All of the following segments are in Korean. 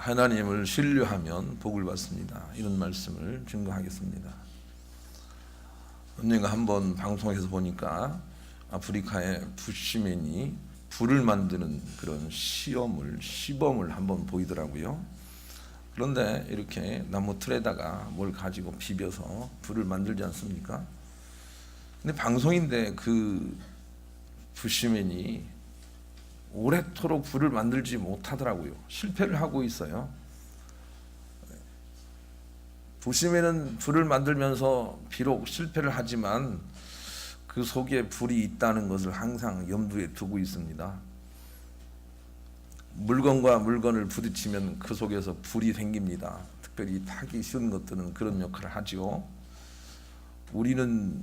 하나님을 신뢰하면 복을 받습니다. 이런 말씀을 증거하겠습니다. 언젠가 한번 방송에서 보니까 아프리카의 부시맨이 불을 만드는 그런 시범을 한번 보이더라고요. 그런데 이렇게 나무 틀에다가 뭘 가지고 비벼서 불을 만들지 않습니까? 근데 방송인데 그 부시맨이 오래도록 불을 만들지 못하더라고요. 실패를 하고 있어요. 부시맨은 불을 만들면서 비록 실패를 하지만 그 속에 불이 있다는 것을 항상 염두에 두고 있습니다. 물건과 물건을 부딪히면 그 속에서 불이 생깁니다. 특별히 타기 쉬운 것들은 그런 역할을 하죠. 우리는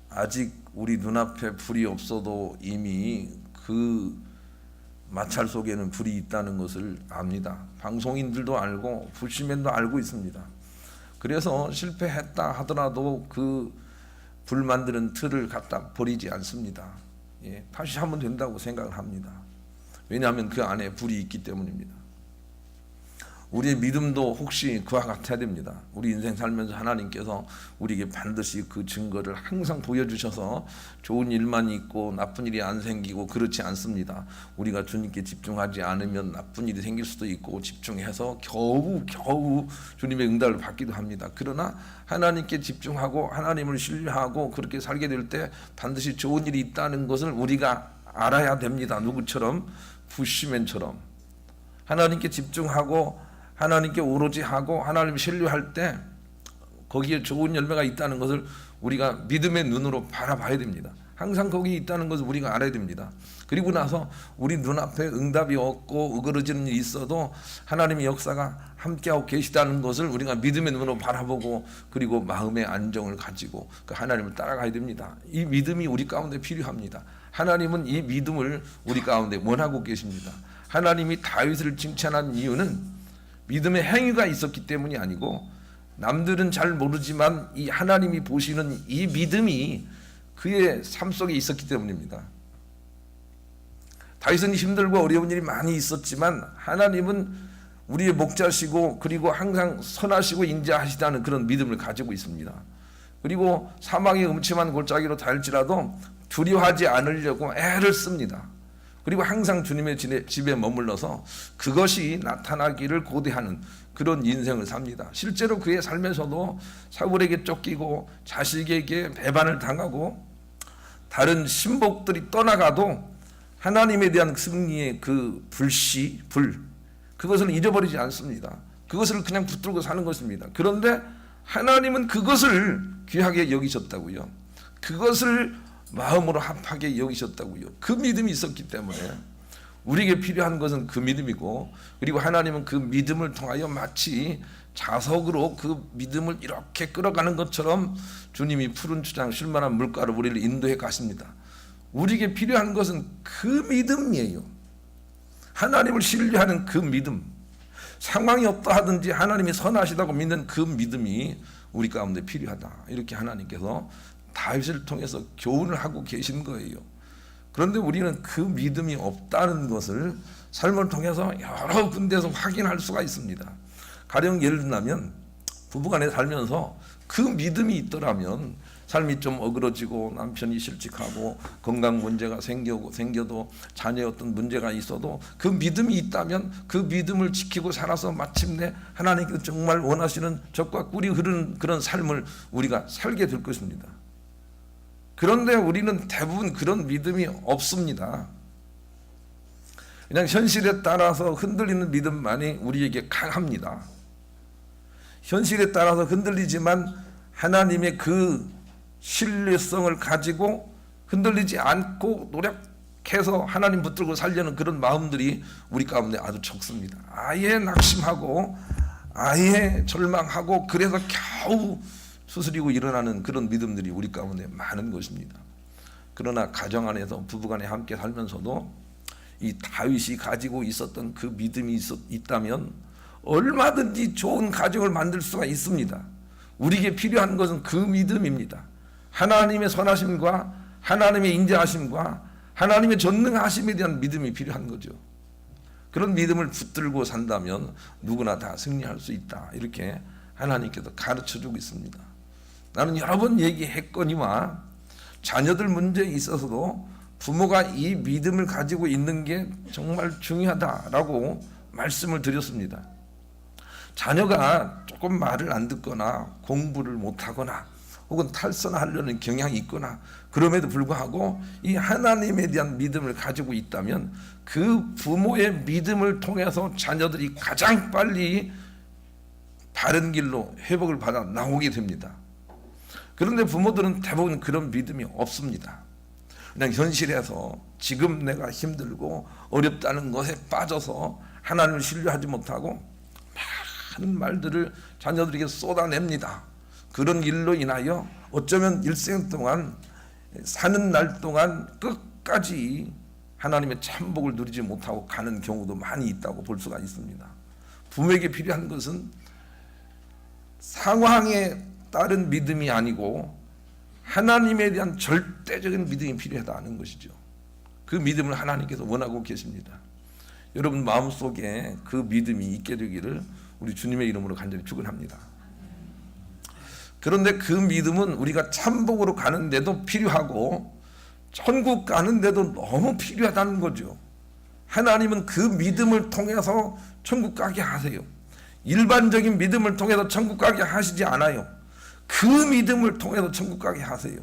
아직 우리 눈앞에 불이 없어도 이미 그 마찰 속에는 불이 있다는 것을 압니다. 방송인들도 알고 부시맨도 알고 있습니다. 그래서 실패했다 하더라도 그 불 만드는 틀을 갖다 버리지 않습니다. 다시 하면 된다고 생각을 합니다. 왜냐하면 그 안에 불이 있기 때문입니다. 우리의 믿음도 혹시 그와 같아야 됩니다. 우리 인생 살면서 하나님께서 우리에게 반드시 그 증거를 항상 보여주셔서 좋은 일만 있고 나쁜 일이 안 생기고 그렇지 않습니다. 우리가 주님께 집중하지 않으면 나쁜 일이 생길 수도 있고 집중해서 겨우 주님의 응답을 받기도 합니다. 그러나 하나님께 집중하고 하나님을 신뢰하고 그렇게 살게 될 때 반드시 좋은 일이 있다는 것을 우리가 알아야 됩니다. 누구처럼? 부시맨처럼 하나님께 집중하고 하나님께 오로지 하고 하나님을 신뢰할 때 거기에 좋은 열매가 있다는 것을 우리가 믿음의 눈으로 바라봐야 됩니다. 항상 거기 있다는 것을 우리가 알아야 됩니다. 그리고 나서 우리 눈앞에 응답이 없고 으그러지는 일이 있어도 하나님의 역사가 함께하고 계시다는 것을 우리가 믿음의 눈으로 바라보고 그리고 마음의 안정을 가지고 그 하나님을 따라가야 됩니다. 이 믿음이 우리 가운데 필요합니다. 하나님은 이 믿음을 우리 가운데 원하고 계십니다. 하나님이 다윗을 칭찬한 이유는 믿음의 행위가 있었기 때문이 아니고 남들은 잘 모르지만 이 하나님이 보시는 이 믿음이 그의 삶 속에 있었기 때문입니다. 다윗은 힘들고 어려운 일이 많이 있었지만 하나님은 우리의 목자시고 그리고 항상 선하시고 인자하시다는 그런 믿음을 가지고 있습니다. 그리고 사망의 음침한 골짜기로 닿을지라도 두려워하지 않으려고 애를 씁니다. 그리고 항상 주님의 집에 머물러서 그것이 나타나기를 고대하는 그런 인생을 삽니다. 실제로 그의 삶에서도 사울에게 쫓기고 자식에게 배반을 당하고 다른 신복들이 떠나가도 하나님에 대한 승리의 그 그것을 잊어버리지 않습니다. 그것을 그냥 붙들고 사는 것입니다. 그런데 하나님은 그것을 귀하게 여기셨다고요. 그것을 마음으로 합하게 여기셨다고요. 그 믿음이 있었기 때문에 우리에게 필요한 것은 그 믿음이고 그리고 하나님은 그 믿음을 통하여 마치 자석으로 그 믿음을 이렇게 끌어가는 것처럼 주님이 푸른 추장 쉴만한 물가로 우리를 인도해 가십니다. 우리에게 필요한 것은 그 믿음이에요. 하나님을 신뢰하는 그 믿음, 상황이 어떠하든지 하나님이 선하시다고 믿는 그 믿음이 우리 가운데 필요하다. 이렇게 하나님께서 다윗을 통해서 교훈을 하고 계신 거예요. 그런데 우리는 그 믿음이 없다는 것을 삶을 통해서 여러 군데서 확인할 수가 있습니다. 가령 예를 들면 부부간에 살면서 그 믿음이 있더라면 삶이 좀 어그러지고 남편이 실직하고 건강 문제가 생겨도 자녀의 어떤 문제가 있어도 그 믿음이 있다면 그 믿음을 지키고 살아서 마침내 하나님께서 정말 원하시는 젖과 꿀이 흐르는 그런 삶을 우리가 살게 될 것입니다. 그런데 우리는 대부분 그런 믿음이 없습니다. 그냥 현실에 따라서 흔들리는 믿음만이 우리에게 강합니다. 현실에 따라서 흔들리지만 하나님의 그 신뢰성을 가지고 흔들리지 않고 노력해서 하나님 붙들고 살려는 그런 마음들이 우리 가운데 아주 적습니다. 아예 낙심하고 아예 절망하고 그래서 겨우 수스리고 일어나는 그런 믿음들이 우리 가운데 많은 것입니다. 그러나 가정 안에서 부부간에 함께 살면서도 이 다윗이 가지고 있었던 그 믿음이 있다면 얼마든지 좋은 가정을 만들 수가 있습니다. 우리에게 필요한 것은 그 믿음입니다. 하나님의 선하심과 하나님의 인자하심과 하나님의 전능하심에 대한 믿음이 필요한 거죠. 그런 믿음을 붙들고 산다면 누구나 다 승리할 수 있다. 이렇게 하나님께서 가르쳐주고 있습니다. 나는 여러 번 얘기했거니와 자녀들 문제에 있어서도 부모가 이 믿음을 가지고 있는 게 정말 중요하다라고 말씀을 드렸습니다. 자녀가 조금 말을 안 듣거나 공부를 못하거나 혹은 탈선하려는 경향이 있거나 그럼에도 불구하고 이 하나님에 대한 믿음을 가지고 있다면 그 부모의 믿음을 통해서 자녀들이 가장 빨리 바른 길로 회복을 받아 나오게 됩니다. 그런데 부모들은 대부분 그런 믿음이 없습니다. 그냥 현실에서 지금 내가 힘들고 어렵다는 것에 빠져서 하나님을 신뢰하지 못하고 많은 말들을 자녀들에게 쏟아냅니다. 그런 일로 인하여 어쩌면 일생 동안 사는 날 동안 끝까지 하나님의 참복을 누리지 못하고 가는 경우도 많이 있다고 볼 수가 있습니다. 부모에게 필요한 것은 상황에 따른 믿음이 아니고 하나님에 대한 절대적인 믿음이 필요하다는 것이죠. 그 믿음을 하나님께서 원하고 계십니다. 여러분 마음속에 그 믿음이 있게 되기를 우리 주님의 이름으로 간절히 축원합니다. 그런데 그 믿음은 우리가 참복으로 가는데도 필요하고 천국 가는데도 너무 필요하다는 거죠. 하나님은 그 믿음을 통해서 천국 가게 하세요. 일반적인 믿음을 통해서 천국 가게 하시지 않아요. 그 믿음을 통해서 천국 가게 하세요.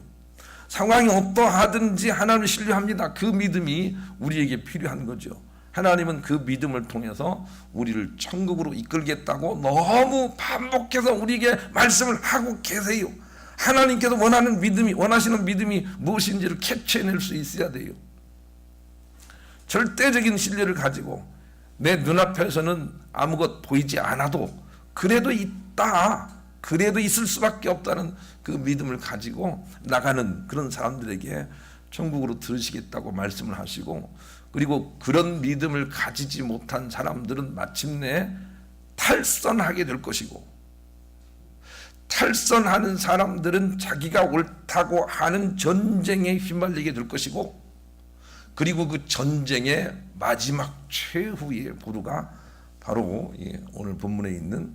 상황이 어떠하든지 하나님을 신뢰합니다. 그 믿음이 우리에게 필요한 거죠. 하나님은 그 믿음을 통해서 우리를 천국으로 이끌겠다고 너무 반복해서 우리에게 말씀을 하고 계세요. 하나님께서 원하시는 믿음이 무엇인지를 캡처해낼 수 있어야 돼요. 절대적인 신뢰를 가지고 내 눈앞에서는 아무것 보이지 않아도 그래도 있을 수밖에 없다는 그 믿음을 가지고 나가는 그런 사람들에게 천국으로 들으시겠다고 말씀을 하시고, 그리고 그런 믿음을 가지지 못한 사람들은 마침내 탈선하게 될 것이고, 탈선하는 사람들은 자기가 옳다고 하는 전쟁에 휘말리게 될 것이고, 그리고 그 전쟁의 마지막 최후의 보루가 바로 오늘 본문에 있는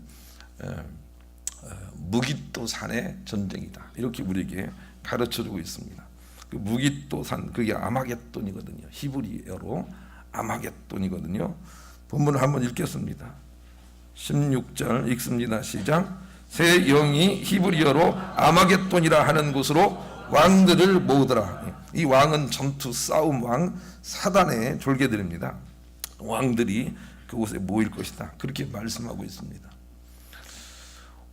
무깃도산의 전쟁이다. 이렇게 우리에게 가르쳐주고 있습니다. 그 무깃도산, 그게 아마겟돈이거든요. 히브리어로 아마겟돈이거든요. 본문을 한번 읽겠습니다. 16절 읽습니다. 시작. 새 영이 히브리어로 아마겟돈이라 하는 곳으로 왕들을 모으더라. 이 왕은 전투 싸움 왕 사단의 졸개들입니다. 왕들이 그곳에 모일 것이다. 그렇게 말씀하고 있습니다.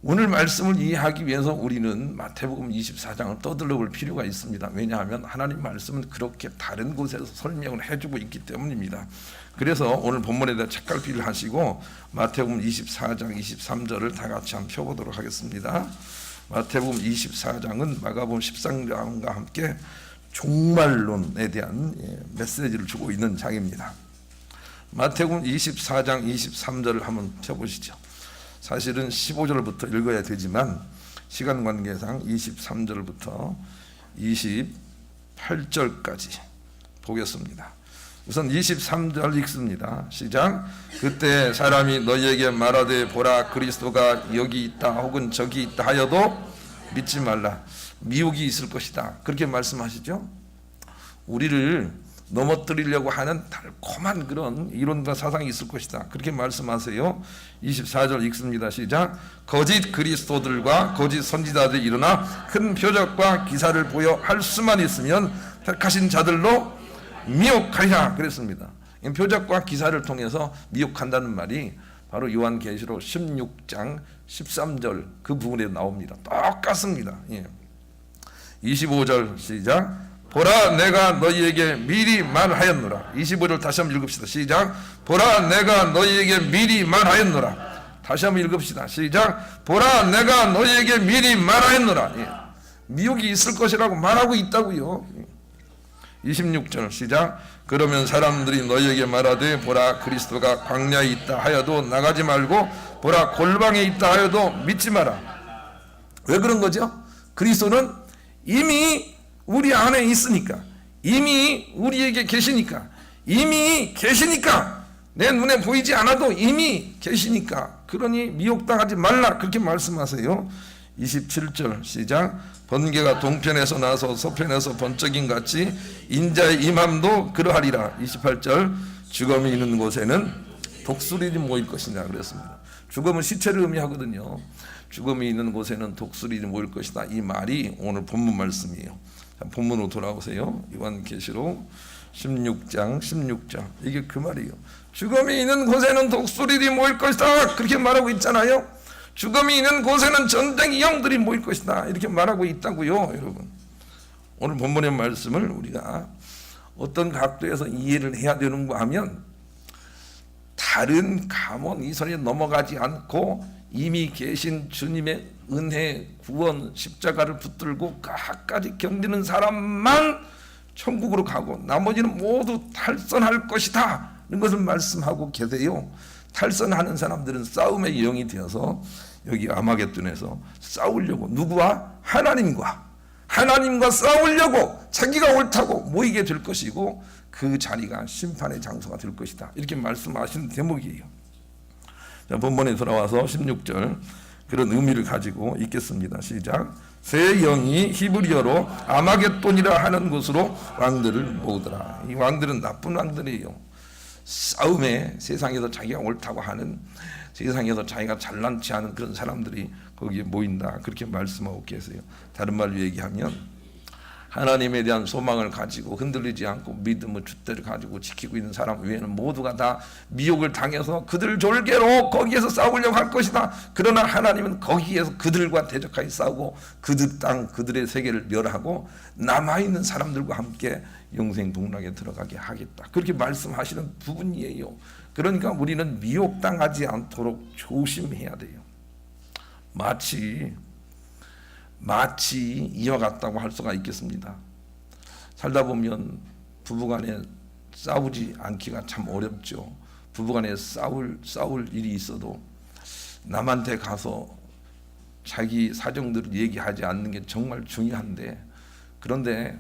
오늘 말씀을 이해하기 위해서 우리는 마태복음 24장을 떠들러 볼 필요가 있습니다. 왜냐하면 하나님 말씀은 그렇게 다른 곳에서 설명을 해주고 있기 때문입니다. 그래서 오늘 본문에 대해 책갈피를 하시고 마태복음 24장 23절을 다 같이 한번 펴보도록 하겠습니다. 마태복음 24장은 마가복음 13장과 함께 종말론에 대한 메시지를 주고 있는 장입니다. 마태복음 24장 23절을 한번 펴보시죠. 사실은 15절부터 읽어야 되지만 시간 관계상 23절부터 28절까지 보겠습니다. 우선 23절 읽습니다. 시작. 그때 사람이 너희에게 말하되 보라 그리스도가 여기 있다 혹은 저기 있다 하여도 믿지 말라. 미혹이 있을 것이다. 그렇게 말씀하시죠. 우리를 넘어뜨리려고 하는 달콤한 그런 이론과 사상이 있을 것이다. 그렇게 말씀하세요. 24절 읽습니다. 시작. 거짓 그리스도들과 거짓 선지자들이 일어나 큰 표적과 기사를 보여 할 수만 있으면 택하신 자들로 미혹하리라 그랬습니다. 표적과 기사를 통해서 미혹한다는 말이 바로 요한계시록 16장 13절 그 부분에 나옵니다. 똑같습니다. 25절 시작. 보라 내가 너희에게 미리 말하였노라. 25절 다시 한번 읽읍시다. 시작. 보라 내가 너희에게 미리 말하였노라. 다시 한번 읽읍시다. 시작. 보라 내가 너희에게 미리 말하였노라. 미혹이 있을 것이라고 말하고 있다고요. 26절 시작. 그러면 사람들이 너희에게 말하되 보라 그리스도가 광야에 있다 하여도 나가지 말고 보라 골방에 있다 하여도 믿지 마라. 왜 그런 거죠? 그리스도는 이미 우리 안에 있으니까, 이미 우리에게 계시니까, 이미 계시니까 내 눈에 보이지 않아도 이미 계시니까 그러니 미혹당하지 말라 그렇게 말씀하세요. 27절 시작. 번개가 동편에서 나서 서편에서 번쩍임 같이 인자의 임함도 그러하리라. 28절 죽음이 있는 곳에는 독수리들이 모일 것이냐 그랬습니다. 죽음은 시체를 의미하거든요. 죽음이 있는 곳에는 독수리들이 모일 것이다. 이 말이 오늘 본문 말씀이에요. 자, 본문으로 돌아오세요. 요한계시록 16장 16절 이게 그 말이에요. 죽음이 있는 곳에는 독수리들이 모일 것이다 그렇게 말하고 있잖아요. 죽음이 있는 곳에는 전쟁의 영들이 모일 것이다 이렇게 말하고 있다고요. 여러분, 오늘 본문의 말씀을 우리가 어떤 각도에서 이해를 해야 되는가 하면 다른 감언 이선에 넘어가지 않고 이미 계신 주님의 은혜, 구원, 십자가를 붙들고 끝까지 견디는 사람만 천국으로 가고 나머지는 모두 탈선할 것이다 이런 것을 말씀하고 계세요. 탈선하는 사람들은 싸움의 영이 되어서 여기 아마겟돈에서 싸우려고 누구와? 하나님과 싸우려고 자기가 옳다고 모이게 될 것이고 그 자리가 심판의 장소가 될 것이다 이렇게 말씀하시는 대목이에요. 자, 본문에 돌아와서 16절 그런 의미를 가지고 읽겠습니다. 시작. 새 영이 히브리어로 아마겟돈이라 하는 곳으로 왕들을 모으더라. 이 왕들은 나쁜 왕들이에요. 싸움에 세상에서 자기가 옳다고 하는, 세상에서 자기가 잘난 체 하는 그런 사람들이 거기에 모인다 그렇게 말씀하고 계세요. 다른 말로 얘기하면 하나님에 대한 소망을 가지고 흔들리지 않고 믿음의 줏대를 가지고 지키고 있는 사람 외에는 모두가 다 미혹을 당해서 그들 졸개로 거기에서 싸우려고 할 것이다. 그러나 하나님은 거기에서 그들과 대적하여 싸우고 그들 땅 그들의 세계를 멸하고 남아있는 사람들과 함께 영생 동락에 들어가게 하겠다 그렇게 말씀하시는 부분이에요. 그러니까 우리는 미혹당하지 않도록 조심해야 돼요. 마치 이와 같다고 할 수가 있겠습니다. 살다 보면 부부간에 싸우지 않기가 참 어렵죠. 부부간에 싸울 일이 있어도 남한테 가서 자기 사정들을 얘기하지 않는 게 정말 중요한데, 그런데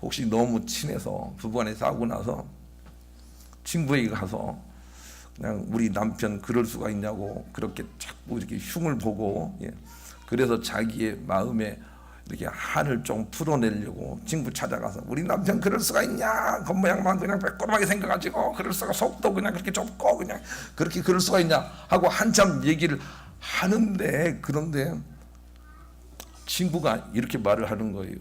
혹시 너무 친해서 부부간에 싸우고 나서 친구에게 가서 그냥 우리 남편 그럴 수가 있냐고 그렇게 자꾸 이렇게 흉을 보고, 그래서 자기의 마음에 이렇게 한을 좀 풀어내려고 친구 찾아가서 우리 남편 그럴 수가 있냐, 겉모양만 그냥 빼꼼하게 생겨가지고 그럴 수가, 속도 그냥 그렇게 좁고 그냥 그렇게 그럴 수가 있냐 하고 한참 얘기를 하는데, 그런데 친구가 이렇게 말을 하는 거예요.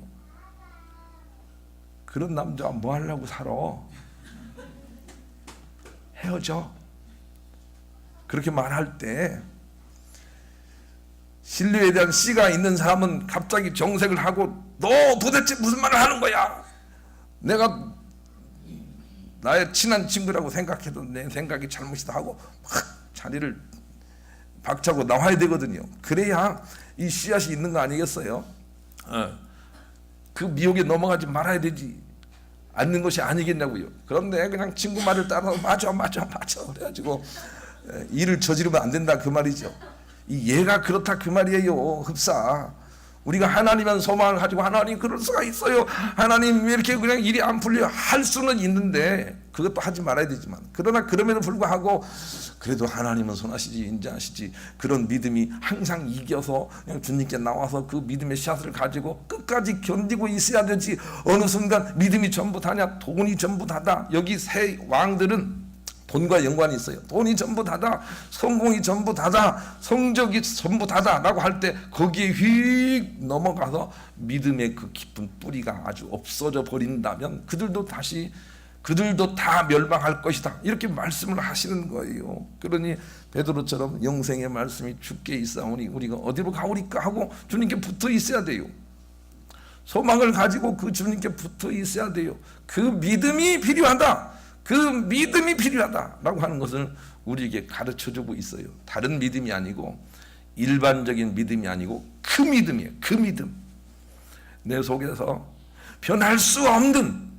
그런 남자 뭐 하려고 살아? 헤어져. 그렇게 말할 때 신뢰에 대한 씨가 있는 사람은 갑자기 정색을 하고, 너 도대체 무슨 말을 하는 거야? 내가 나의 친한 친구라고 생각해도 내 생각이 잘못이다 하고 막 자리를 박차고 나와야 되거든요. 그래야 이 씨앗이 있는 거 아니겠어요? 그 미혹에 넘어가지 말아야 되지 않는 것이 아니겠냐고요. 그런데 그냥 친구 말을 따라서 맞아 그래가지고 일을 저지르면 안 된다 그 말이죠. 이 얘가 그렇다 그 말이에요. 흡사. 우리가 하나님만 소망을 가지고 하나님 그럴 수가 있어요, 하나님 왜 이렇게 그냥 일이 안 풀려 할 수는 있는데 그것도 하지 말아야 되지만, 그러나 그럼에도 불구하고 그래도 하나님은 선하시지 인자하시지 그런 믿음이 항상 이겨서 그냥 주님께 나와서 그 믿음의 씨앗을 가지고 끝까지 견디고 있어야 되지. 어느 순간 믿음이 전부 다냐, 돈이 전부 다다. 여기 세 왕들은 돈과 연관이 있어요. 돈이 전부 다다, 성공이 전부 다다, 성적이 전부 다다 라고 할 때 거기에 휙 넘어가서 믿음의 그 깊은 뿌리가 아주 없어져 버린다면 그들도 다 멸망할 것이다 이렇게 말씀을 하시는 거예요. 그러니 베드로처럼 영생의 말씀이 주께 있사오니 우리가 어디로 가오리까 하고 주님께 붙어 있어야 돼요. 소망을 가지고 그 주님께 붙어 있어야 돼요. 그 믿음이 필요하다, 그 믿음이 필요하다라고 하는 것을 우리에게 가르쳐주고 있어요. 다른 믿음이 아니고, 일반적인 믿음이 아니고 그 믿음이에요. 그 믿음. 내 속에서 변할 수 없는,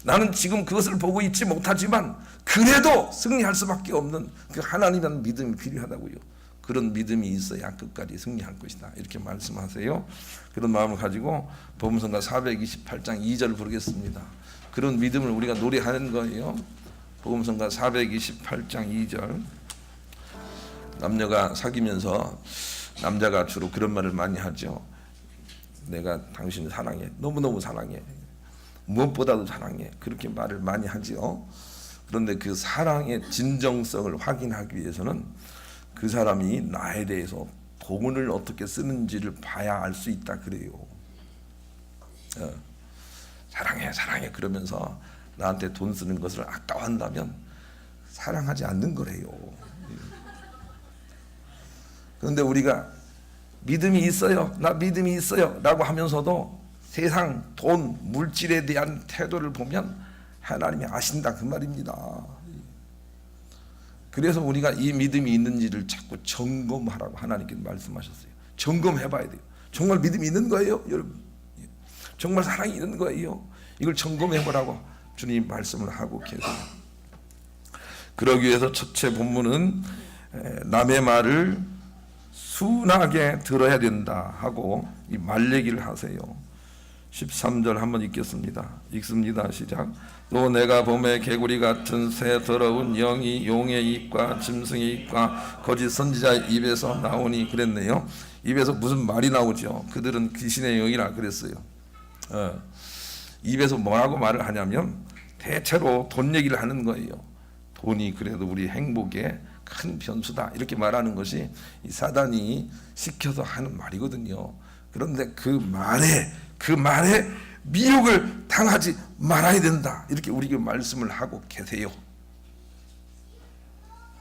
나는 지금 그것을 보고 있지 못하지만 그래도 승리할 수밖에 없는 그 하나님이라는 믿음이 필요하다고요. 그런 믿음이 있어야 끝까지 승리할 것이다 이렇게 말씀하세요. 그런 마음을 가지고 보험성가 428장 2절 부르겠습니다. 그런 믿음을 우리가 노래하는 거예요. 복음성가 428장 2절. 남녀가 사귀면서 남자가 주로 그런 말을 많이 하죠. 내가 당신을 사랑해. 너무너무 사랑해. 무엇보다도 사랑해. 그렇게 말을 많이 하지요. 그런데 그 사랑의 진정성을 확인하기 위해서는 그 사람이 나에 대해서 돈을 어떻게 쓰는지를 봐야 알 수 있다 그래요. 사랑해 사랑해 그러면서 나한테 돈 쓰는 것을 아까워한다면 사랑하지 않는 거래요. 그런데 우리가 믿음이 있어요, 나 믿음이 있어요 라고 하면서도 세상, 돈, 물질에 대한 태도를 보면 하나님이 아신다 그 말입니다. 그래서 우리가 이 믿음이 있는지를 자꾸 점검하라고 하나님께서 말씀하셨어요. 점검해봐야 돼요. 정말 믿음이 있는 거예요 여러분? 정말 사랑이 있는 거예요? 이걸 점검해보라고 주님 말씀을 하고 계세요. 그러기 위해서 첫째 본문은 남의 말을 순하게 들어야 된다 하고 이 말 얘기를 하세요. 13절 한번 읽겠습니다. 읽습니다. 시작. 또 내가 봄에 개구리 같은 새 더러운 영이 용의 입과 짐승의 입과 거짓 선지자의 입에서 나오니 그랬네요. 입에서 무슨 말이 나오죠? 그들은 귀신의 영이라 그랬어요. 입에서 뭐라고 말을 하냐면 대체로 돈 얘기를 하는 거예요. 돈이 그래도 우리 행복에 큰 변수다 이렇게 말하는 것이 이 사단이 시켜서 하는 말이거든요. 그런데 그 말에 미혹을 당하지 말아야 된다 이렇게 우리에게 말씀을 하고 계세요.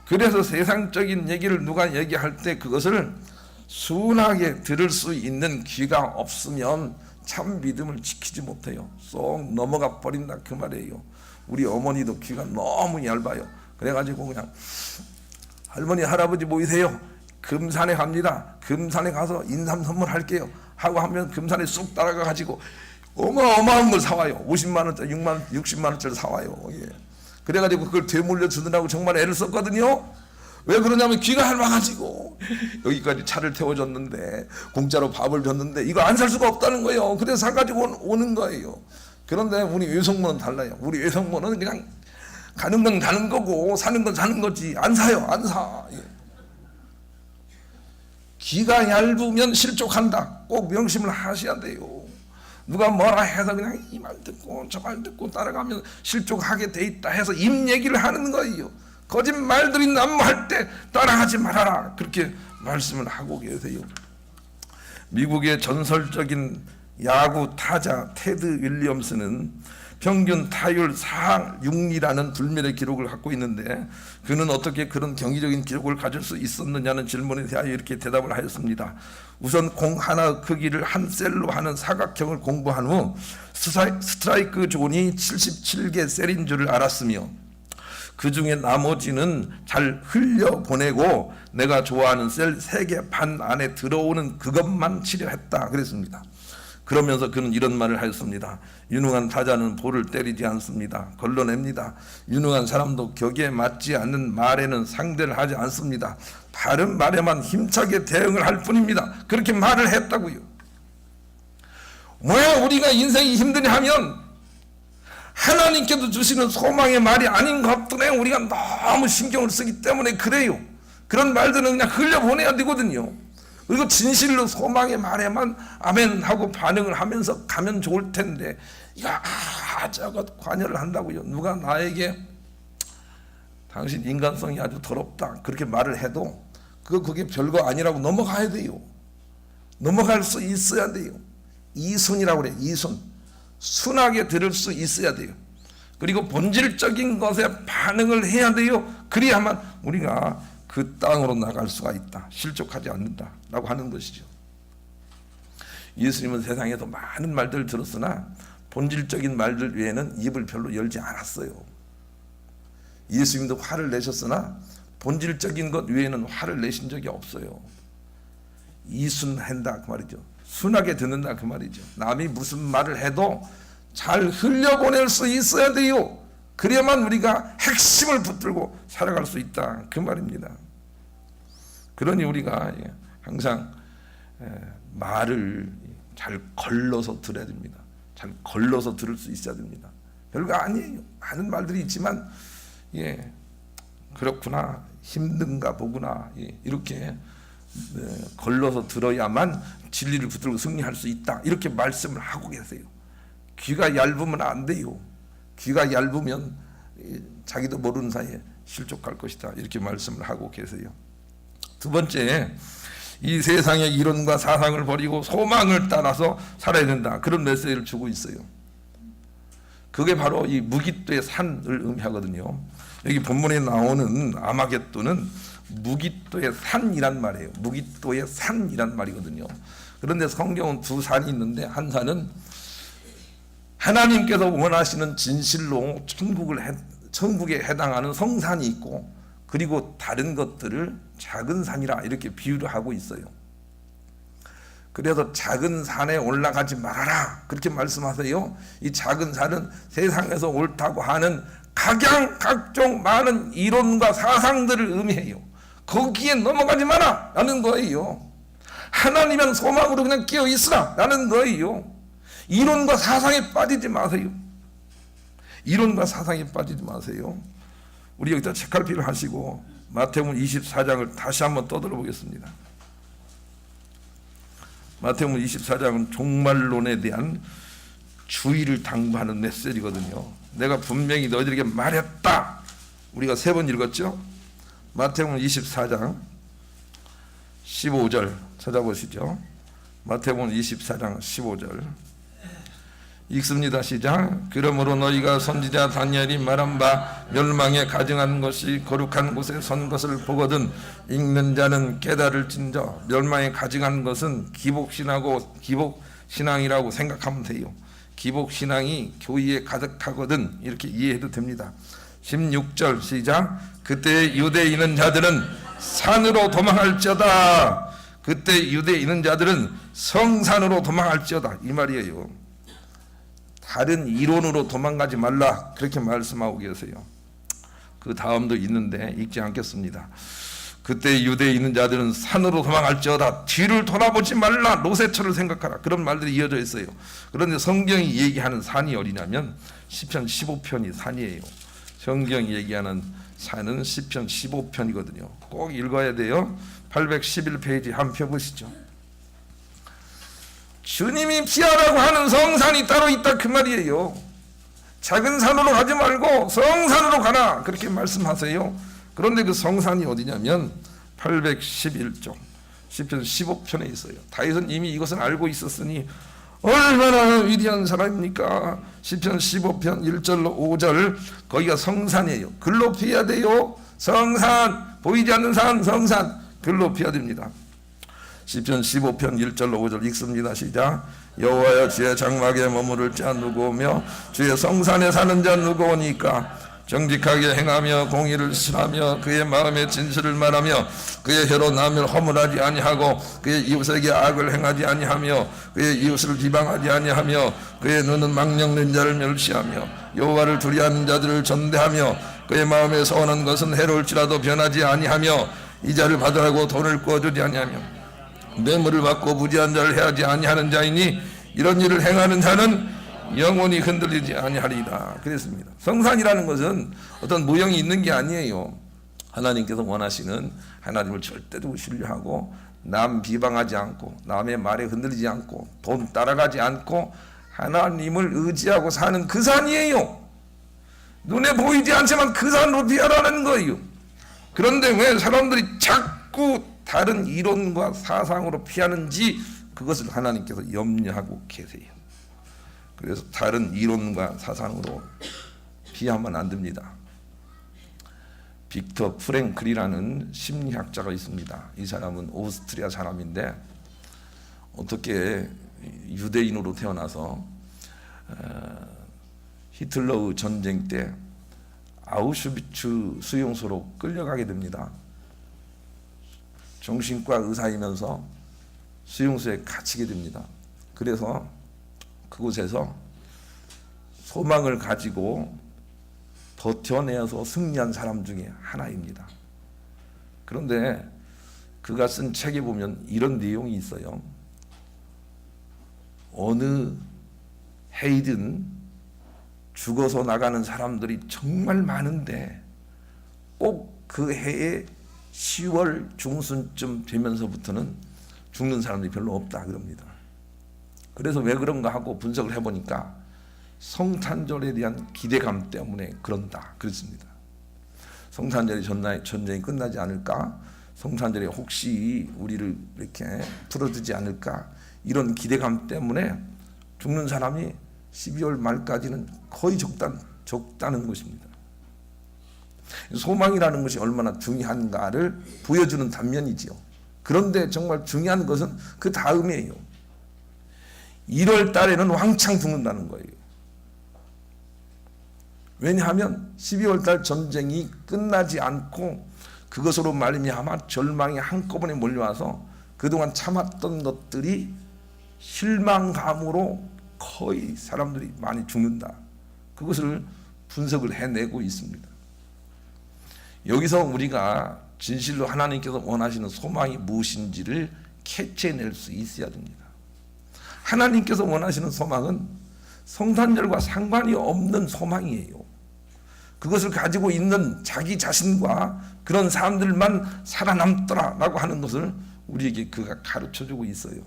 그래서 세상적인 얘기를 누가 얘기할 때 그것을 순하게 들을 수 있는 귀가 없으면 참 믿음을 지키지 못해요. 쏙 넘어가 버린다 그 말이에요. 우리 어머니도 귀가 너무 얇아요. 그래가지고 그냥 할머니 할아버지 모이세요. 금산에 갑니다. 금산에 가서 인삼 선물할게요 하고 하면 금산에 쑥 따라가 가지고 어마어마한 걸 사와요. 50만 원짜리 60만 원짜리 사와요. 예. 그래가지고 그걸 되물려 주느라고 정말 애를 썼거든요. 왜 그러냐면 귀가 얇아가지고 여기까지 차를 태워줬는데 공짜로 밥을 줬는데 이거 안 살 수가 없다는 거예요. 그래서 사가지고 오는 거예요. 그런데 우리 외숙모는 달라요. 우리 외숙모는 그냥 가는 건 가는 거고 사는 건 사는 거지 안 사요. 안 사. 예. 귀가 얇으면 실족한다. 꼭 명심을 하셔야 돼요. 누가 뭐라 해서 그냥 이 말 듣고 저 말 듣고 따라가면 실족하게 돼 있다 해서 입 얘기를 하는 거예요. 거짓말들이 난무할 때 따라하지 말아라 그렇게 말씀을 하고 계세요. 미국의 전설적인 야구 타자 테드 윌리엄스는 평균 타율 4할육리라는 불멸의 기록을 갖고 있는데 그는 어떻게 그런 경이적인 기록을 가질 수 있었느냐는 질문에 대하여 이렇게 대답을 하였습니다. 우선 공 하나 크기를 한 셀로 하는 사각형을 공부한 후 스트라이크 존이 77개 셀인 줄을 알았으며 그 중에 나머지는 잘 흘려보내고 내가 좋아하는 셀 3개 반 안에 들어오는 그것만 치려했다 그랬습니다. 그러면서 그는 이런 말을 하였습니다. 유능한 타자는 볼을 때리지 않습니다. 걸러냅니다. 유능한 사람도 격에 맞지 않는 말에는 상대를 하지 않습니다. 다른 말에만 힘차게 대응을 할 뿐입니다. 그렇게 말을 했다고요. 왜 우리가 인생이 힘드냐 하면 하나님께서 주시는 소망의 말이 아닌 것들에 우리가 너무 신경을 쓰기 때문에 그래요. 그런 말들은 그냥 흘려보내야 되거든요. 그리고 진실로 소망의 말에만 아멘 하고 반응을 하면서 가면 좋을 텐데 이거 저것 관여를 한다고요. 누가 나에게 당신 인간성이 아주 더럽다 그렇게 말을 해도 그게 별거 아니라고 넘어가야 돼요. 넘어갈 수 있어야 돼요. 이순이라고 그래. 이순. 순하게 들을 수 있어야 돼요. 그리고 본질적인 것에 반응을 해야 돼요. 그래야만 우리가 그 땅으로 나갈 수가 있다. 실족하지 않는다라고 하는 것이죠. 예수님은 세상에서 많은 말들을 들었으나 본질적인 말들 외에는 입을 별로 열지 않았어요. 예수님도 화를 내셨으나 본질적인 것 외에는 화를 내신 적이 없어요. 이순한다 그 말이죠. 순하게 듣는다 그 말이죠. 남이 무슨 말을 해도 잘 흘려보낼 수 있어야 돼요. 그래야만 우리가 핵심을 붙들고 살아갈 수 있다 그 말입니다. 그러니 우리가 항상 말을 잘 걸러서 들어야 됩니다. 잘 걸러서 들을 수 있어야 됩니다. 별거 아니에요. 많은 말들이 있지만 그렇구나, 힘든가 보구나, 이렇게 걸러서 들어야만 진리를 붙들고 승리할 수 있다, 이렇게 말씀을 하고 계세요. 귀가 얇으면 안 돼요. 귀가 얇으면 자기도 모르는 사이에 실족할 것이다, 이렇게 말씀을 하고 계세요. 두 번째, 이 세상의 이론과 사상을 버리고 소망을 따라서 살아야 된다, 그런 메시지를 주고 있어요. 그게 바로 이 무기토의 산을 의미하거든요. 여기 본문에 나오는 아마겟돈은 무기토의 산이란 말이에요. 무기토의 산이란 말이거든요. 그런데 성경은 두 산이 있는데, 한 산은 하나님께서 원하시는 진실로 천국에 해당하는 성산이 있고, 그리고 다른 것들을 작은 산이라 이렇게 비유를 하고 있어요. 그래서 작은 산에 올라가지 말아라, 그렇게 말씀하세요. 이 작은 산은 세상에서 옳다고 하는 각종 많은 이론과 사상들을 의미해요. 거기에 넘어가지 마라 라는 거예요. 하나님은 소망으로 그냥 끼어 있으라 라는 거예요. 이론과 사상에 빠지지 마세요. 이론과 사상에 빠지지 마세요. 우리 여기다 책갈피를 하시고 마태복음 24장을 다시 한번 떠들어 보겠습니다. 마태복음 24장은 종말론에 대한 주의를 당부하는 메시지거든요. 내가 분명히 너희들에게 말했다. 우리가 3번 읽었죠? 마태복음 24장 15절 찾아보시죠. 마태복음 24장 15절 읽습니다. 시작. 그러므로 너희가 선지자 다니엘이 말한 바 멸망에 가증한 것이 거룩한 곳에 선 것을 보거든 읽는 자는 깨달을진저. 멸망에 가증한 것은 기복신앙이라고 생각하면 돼요. 기복신앙이 교회에 가득하거든, 이렇게 이해해도 됩니다. 16절 시작. 그때 유대에 있는 자들은 산으로 도망할지어다. 그때 유대에 있는 자들은 성산으로 도망할지어다, 이 말이에요. 다른 이론으로 도망가지 말라, 그렇게 말씀하고 계세요. 그 다음도 있는데 읽지 않겠습니다. 그때 유대에 있는 자들은 산으로 도망할지어다. 뒤를 돌아보지 말라. 노세처를 생각하라. 그런 말들이 이어져 있어요. 그런데 성경이 얘기하는 산이 어디냐면 시편 15편이 산이에요. 성경이 얘기하는 산은 시편 15편이거든요. 꼭 읽어야 돼요. 811페이지 한번 펴보시죠. 주님이 피하라고 하는 성산이 따로 있다, 그 말이에요. 작은 산으로 가지 말고 성산으로 가라, 그렇게 말씀하세요. 그런데 그 성산이 어디냐면 811쪽 시편 15편에 있어요. 다윗은 이미 이것은 알고 있었으니 얼마나 위대한 사람입니까? 시편 15편 1절로 5절, 거기가 성산이에요. 글로 피해야 돼요. 성산, 보이지 않는 산, 성산, 글로 피해야 됩니다. 시편 15편 1절로 5절 읽습니다. 시작. 여호와여, 주의 장막에 머무를 자 누구오며 주의 성산에 사는 자 누구오니까? 정직하게 행하며 공의를 실하며 그의 마음의 진실을 말하며 그의 혀로 남을 허물하지 아니하고 그의 이웃에게 악을 행하지 아니하며 그의 이웃을 비방하지 아니하며 그의 눈은 망령된 자를 멸시하며 여호와를 두려워하는 자들을 전대하며 그의 마음에 서원한 것은 해로울지라도 변하지 아니하며 이자를 받으라고 돈을 꾸어주지 아니하며 뇌물을 받고 무지한 자를 해하지 아니하는 자이니 이런 일을 행하는 자는 영원히 흔들리지 아니하리라, 그랬습니다. 성산이라는 것은 어떤 모형이 있는 게 아니에요. 하나님께서 원하시는, 하나님을 절대로 신뢰하고 남 비방하지 않고 남의 말에 흔들리지 않고 돈 따라가지 않고 하나님을 의지하고 사는 그 산이에요. 눈에 보이지 않지만 그 산으로 피하라는 거예요. 그런데 왜 사람들이 자꾸 다른 이론과 사상으로 피하는지, 그것을 하나님께서 염려하고 계세요. 그래서 다른 이론과 사상으로 피하면 안 됩니다. 빅터 프랭클이라는 심리학자가 있습니다. 이 사람은 오스트리아 사람인데 어떻게 유대인으로 태어나서 히틀러의 전쟁 때 아우슈비츠 수용소로 끌려가게 됩니다. 정신과 의사이면서 수용소에 갇히게 됩니다. 그래서 그곳에서 소망을 가지고 버텨내어서 승리한 사람 중에 하나입니다. 그런데 그가 쓴 책에 보면 이런 내용이 있어요. 어느 해이든 죽어서 나가는 사람들이 정말 많은데 꼭 그 해에 10월 중순쯤 되면서부터는 죽는 사람들이 별로 없다 그럽니다. 그래서 왜 그런가 하고 분석을 해보니까 성탄절에 대한 기대감 때문에 그런다 그렇습니다. 성탄절에 전쟁이 끝나지 않을까? 성탄절에 혹시 우리를 이렇게 풀어주지 않을까? 이런 기대감 때문에 죽는 사람이 12월 말까지는 거의 적다는 것입니다. 소망이라는 것이 얼마나 중요한가를 보여주는 단면이지요. 그런데 정말 중요한 것은 그 다음이에요. 1월 달에는 왕창 죽는다는 거예요. 왜냐하면 12월 달 전쟁이 끝나지 않고 그것으로 말미암아 절망이 한꺼번에 몰려와서 그동안 참았던 것들이 실망감으로 거의 사람들이 많이 죽는다. 그것을 분석을 해내고 있습니다. 여기서 우리가 진실로 하나님께서 원하시는 소망이 무엇인지를 캐치해낼 수 있어야 됩니다. 하나님께서 원하시는 소망은 성탄절과 상관이 없는 소망이에요. 그것을 가지고 있는 자기 자신과 그런 사람들만 살아남더라라고 하는 것을 우리에게 그가 가르쳐주고 있어요.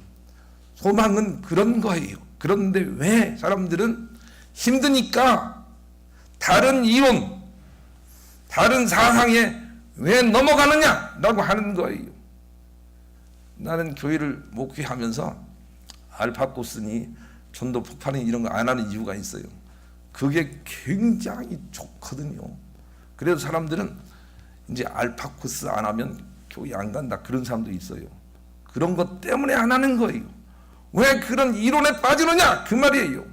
소망은 그런 거예요. 그런데 왜 사람들은 힘드니까 다른 이론, 다른 사상에 왜 넘어가느냐라고 하는 거예요. 나는 교회를 목회하면서 알파고스니 전도 폭발이 이런 거 안 하는 이유가 있어요. 그게 굉장히 좋거든요. 그래서 사람들은 이제 알파코스 안 하면 교회 안 간다 그런 사람도 있어요. 그런 것 때문에 안 하는 거예요. 왜 그런 이론에 빠지느냐 그 말이에요.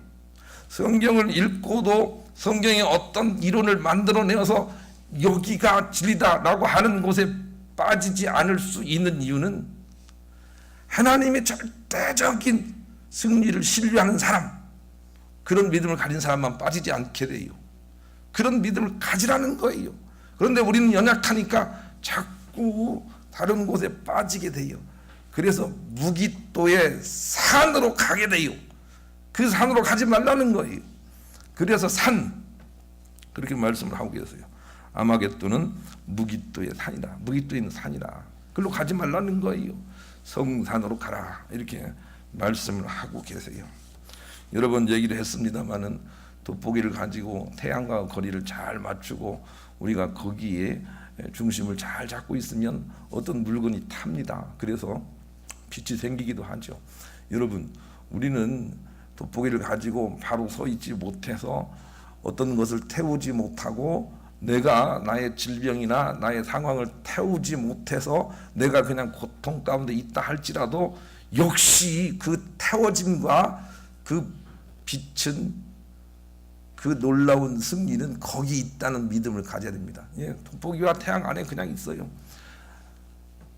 성경을 읽고도 성경에 어떤 이론을 만들어내어서 여기가 진리다라고 하는 곳에 빠지지 않을 수 있는 이유는 하나님의 절대적인 승리를 신뢰하는 사람, 그런 믿음을 가진 사람만 빠지지 않게 돼요. 그런 믿음을 가지라는 거예요. 그런데 우리는 연약하니까 자꾸 다른 곳에 빠지게 돼요. 그래서 무기또의 산으로 가게 돼요. 그 산으로 가지 말라는 거예요. 그래서 그렇게 말씀을 하고 계세요. 아마겟돈은 무기또의 산이라, 무기또에 있는 산이라. 그걸로 가지 말라는 거예요. 성산으로 가라 이렇게 말씀을 하고 계세요. 여러 번 얘기를 했습니다마는 돋보기를 가지고 태양과 거리를 잘 맞추고 우리가 거기에 중심을 잘 잡고 있으면 어떤 물건이 탑니다. 그래서 빛이 생기기도 하죠. 여러분, 우리는 돋보기를 가지고 바로 서 있지 못해서 어떤 것을 태우지 못하고 내가 나의 질병이나 나의 상황을 태우지 못해서 내가 그냥 고통 가운데 있다 할지라도 역시 그 태워짐과 그 빛은, 그 놀라운 승리는 거기 있다는 믿음을 가져야 됩니다. 예, 돋보기와 태양 안에 그냥 있어요.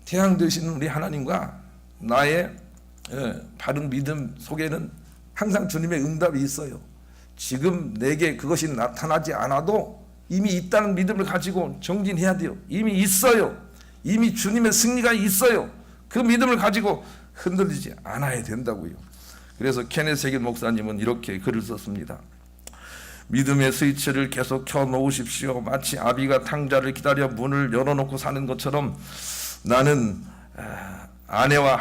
태양 되시는 우리 하나님과 나의 바른 믿음 속에는 항상 주님의 응답이 있어요. 지금 내게 그것이 나타나지 않아도 이미 있다는 믿음을 가지고 정진해야 돼요. 이미 있어요. 이미 주님의 승리가 있어요. 그 믿음을 가지고 흔들리지 않아야 된다고요. 그래서 케넷 세길 목사님은 이렇게 글을 썼습니다. 믿음의 스위치를 계속 켜놓으십시오. 마치 아비가 탕자를 기다려 문을 열어놓고 사는 것처럼 나는 아내와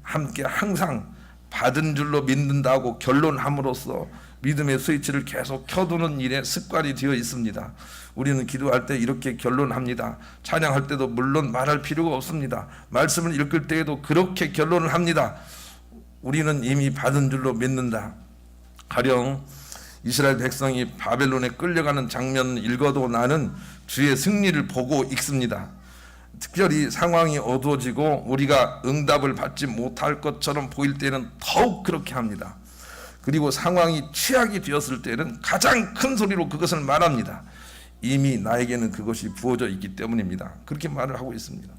함께 항상 받은 줄로 믿는다고 결론함으로써 믿음의 스위치를 계속 켜두는 일에 습관이 되어 있습니다. 우리는 기도할 때 이렇게 결론합니다. 찬양할 때도 물론 말할 필요가 없습니다. 말씀을 읽을 때에도 그렇게 결론을 합니다. 우리는 이미 받은 줄로 믿는다. 가령 이스라엘 백성이 바벨론에 끌려가는 장면을 읽어도 나는 주의 승리를 보고 읽습니다. 특별히 상황이 어두워지고 우리가 응답을 받지 못할 것처럼 보일 때는 더욱 그렇게 합니다. 그리고 상황이 최악이 되었을 때는 가장 큰 소리로 그것을 말합니다. 이미 나에게는 그것이 부어져 있기 때문입니다. 그렇게 말을 하고 있습니다.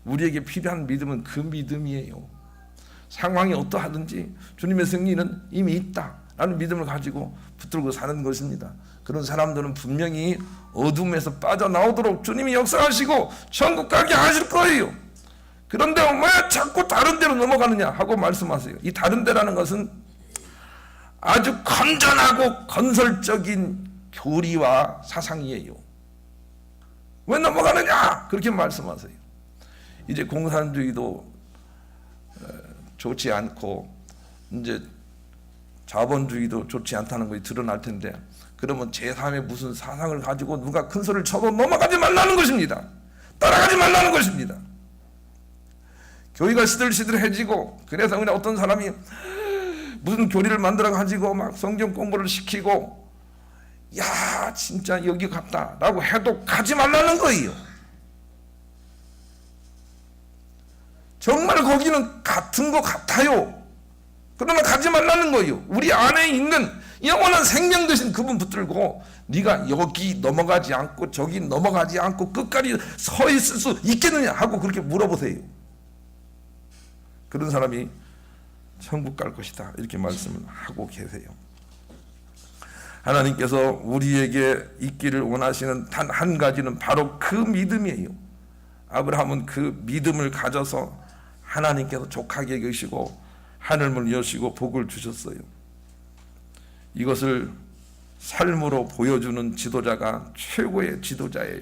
우리에게 필요한 믿음은 그 믿음이에요. 상황이 어떠하든지 주님의 승리는 이미 있다라는 믿음을 가지고 붙들고 사는 것입니다. 그런 사람들은 분명히 어둠에서 빠져나오도록 주님이 역사하시고 천국 가게 하실 거예요. 그런데 왜 자꾸 다른 데로 넘어가느냐 하고 말씀하세요. 이 다른 데라는 것은 아주 건전하고 건설적인 교리와 사상이에요. 왜 넘어가느냐? 그렇게 말씀하세요. 이제 공산주의도 좋지 않고 이제 자본주의도 좋지 않다는 것이 드러날 텐데, 그러면 제3의 무슨 사상을 가지고 누가 큰 소리를 쳐도 넘어가지 말라는 것입니다. 따라가지 말라는 것입니다. 교회가 시들시들해지고, 그래서 그냥 어떤 사람이 무슨 교리를 만들어 가지고 막 성경 공부를 시키고, 야 진짜 여기 갔다 라고 해도 가지 말라는 거예요. 정말 거기는 같은 것 같아요. 그러나 가지 말라는 거예요. 우리 안에 있는 영원한 생명 되신 그분 붙들고 네가 여기 넘어가지 않고 저기 넘어가지 않고 끝까지 서 있을 수 있겠느냐 하고 그렇게 물어보세요. 그런 사람이 천국 갈 것이다 이렇게 말씀을 하고 계세요. 하나님께서 우리에게 있기를 원하시는 단 한 가지는 바로 그 믿음이에요. 아브라함은 그 믿음을 가져서 하나님께서 족하게 여기시고 하늘문을 여시고 복을 주셨어요. 이것을 삶으로 보여주는 지도자가 최고의 지도자예요.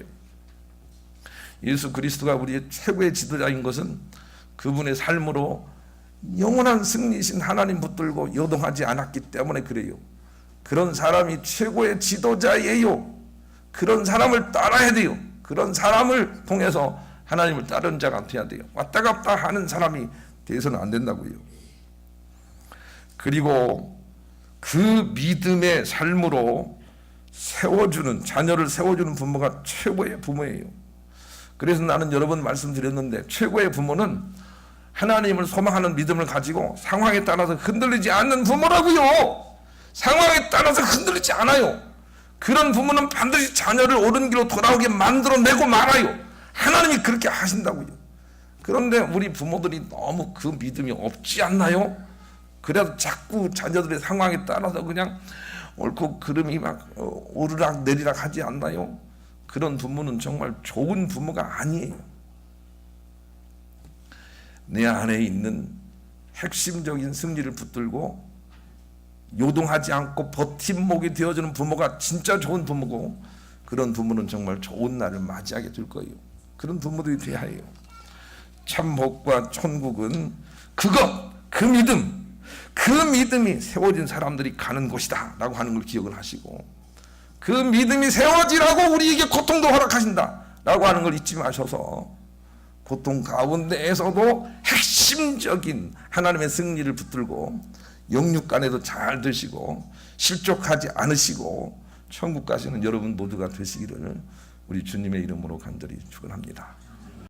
예수 그리스도가 우리의 최고의 지도자인 것은 그분의 삶으로 영원한 승리신 하나님 붙들고 요동하지 않았기 때문에 그래요. 그런 사람이 최고의 지도자예요. 그런 사람을 따라야 돼요. 그런 사람을 통해서 하나님을 따르는 자가 돼야 돼요. 왔다 갔다 하는 사람이 돼서는 안 된다고요. 그리고 그 믿음의 삶으로 세워주는, 자녀를 세워주는 부모가 최고의 부모예요. 그래서 나는 여러 번 말씀드렸는데, 최고의 부모는 하나님을 소망하는 믿음을 가지고 상황에 따라서 흔들리지 않는 부모라고요. 상황에 따라서 흔들리지 않아요. 그런 부모는 반드시 자녀를 옳은 길로 돌아오게 만들어내고 말아요. 하나님이 그렇게 하신다고요. 그런데 우리 부모들이 너무 그 믿음이 없지 않나요? 그래서 자꾸 자녀들의 상황에 따라서 그냥 옳고 그름이 막 오르락 내리락 하지 않나요? 그런 부모는 정말 좋은 부모가 아니에요. 내 안에 있는 핵심적인 승리를 붙들고 요동하지 않고 버팀목이 되어주는 부모가 진짜 좋은 부모고, 그런 부모는 정말 좋은 날을 맞이하게 될 거예요. 그런 부모들이 돼야 해요. 참 복과 천국은 그것, 그 믿음이 세워진 사람들이 가는 곳이다 라고 하는 걸 기억을 하시고, 그 믿음이 세워지라고 우리에게 고통도 허락하신다 라고 하는 걸 잊지 마셔서, 고통 가운데에서도 핵심적인 하나님의 승리를 붙들고 영육간에도 잘 드시고 실족하지 않으시고 천국 가시는 여러분 모두가 되시기를 우리 주님의 이름으로 간절히 축원합니다.